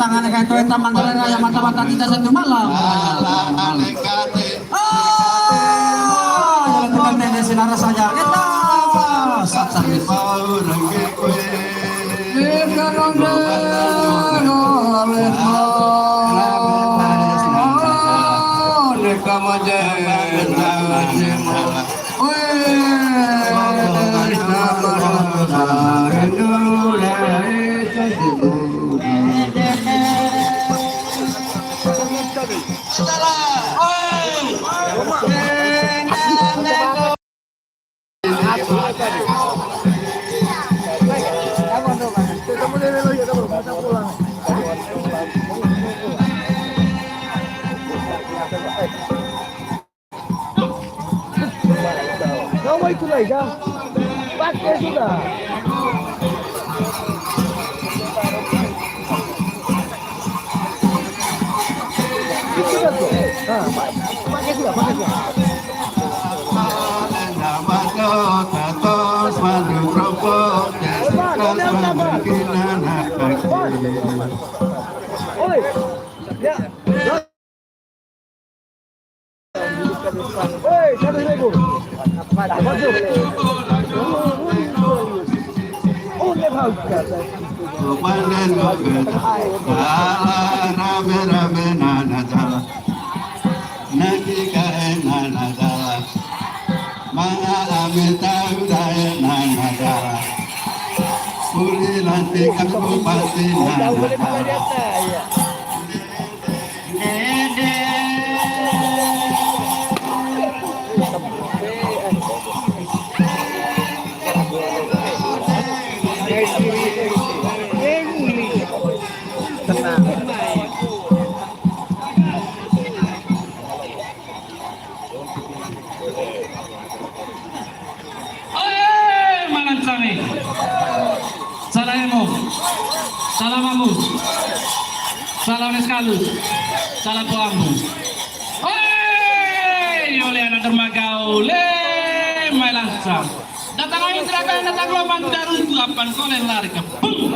tangan kayak itu eta manggalan aya mata-mata kita satu malam. Jalan tekan teh sinara saja. Eta sak-sak Kamu itu lagi kan? Pakai sudah. Itu kan tuh. Nah, pakai sudah, pakai sudah. Oi, ya. Oi, 1.000. Masuk. Oh, lepas kata. Rame-rame nana jala, nanti kaya nana jala, mana amita udaya nana jala, puri nanti kamu pasti nana jala. Salamamu, salam eskalus, salam tuamu. Hei, oleh anak dermagau, le melangsang. Datang ayo terakan, datang gelombang darun 8 kolen lari ke pum.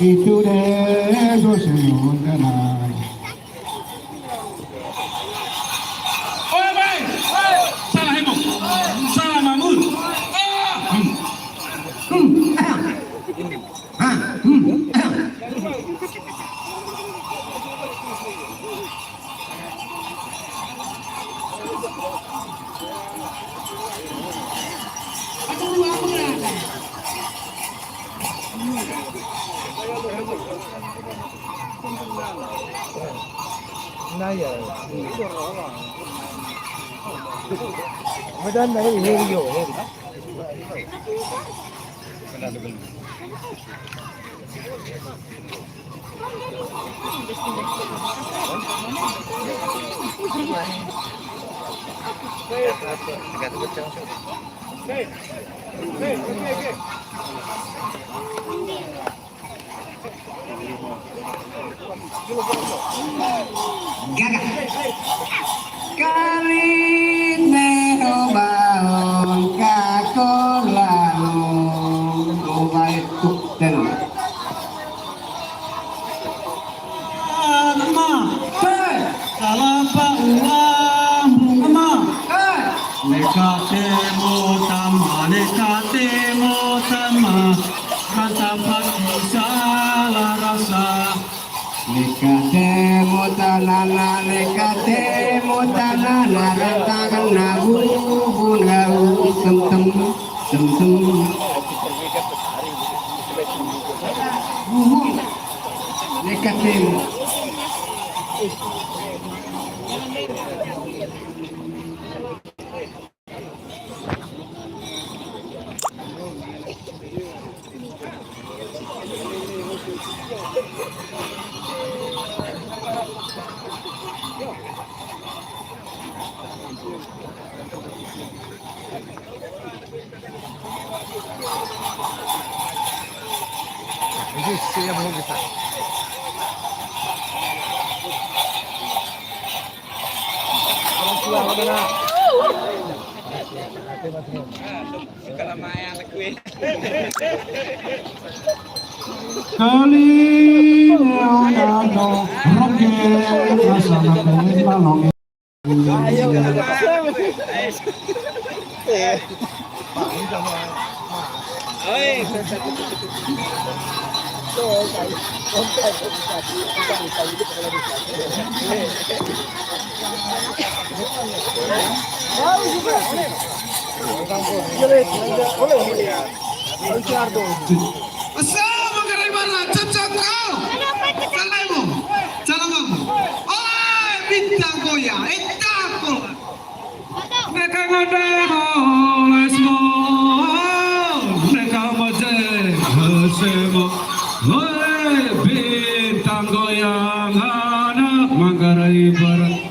Itu deh dosengan. Oh baik, salah heboh, salah mamun. Nah ya, Medan dari Rio. Kali nerobaon kakolano obai tukten. Nama, salam Pak Ulam, nama, nekatemu tama, rasa pagi salah rasa. Nekatemu tanana rentakan nagu bunau tem nekatemu. Siya mo kita. Orang tua mana? Kali Leonardo Roque Nasana Malong. Ayo. Asal menggerai mana? Cocok kau. Salahmu. Salahmu. Oh, bintang goyang. Takut. Mereka ngadain oleh semua. Mereka macam semua. Oleh bintang goyang anak Manggarai Barat.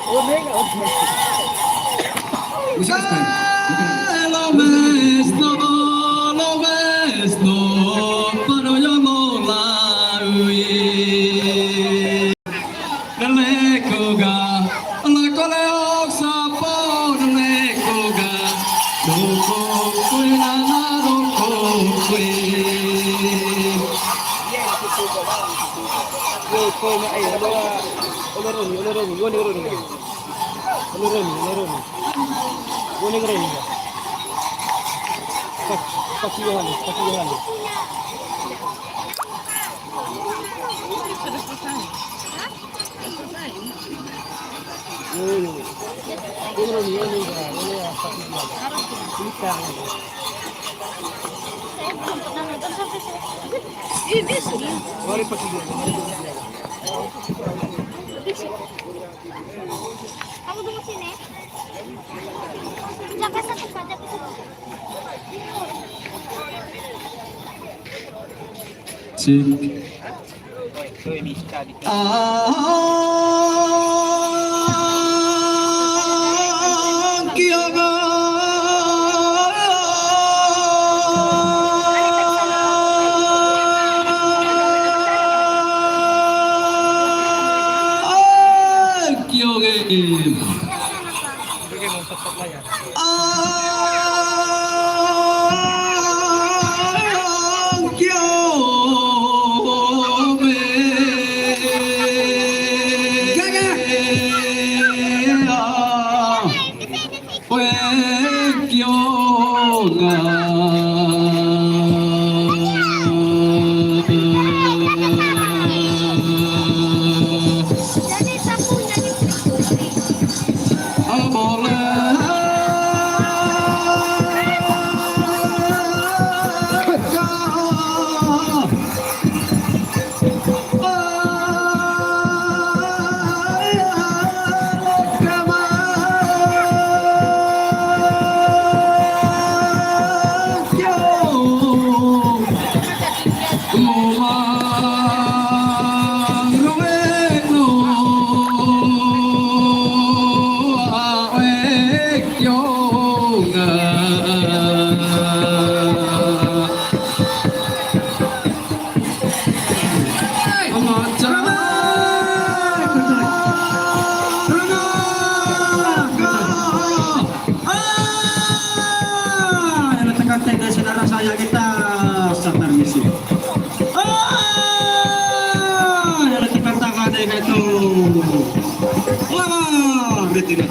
Lo ves, no, pero yo no la oí. Le koga, la coleo sapor le koga, doko kuina na doko kui. Kamu tunggu sini. Jaga satu saja. Cik. Kiaga. Jadi sapunya saudara saya kita sabar misi. Yang kita tangan itu. Wah, betul.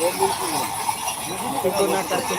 Ito na kasi.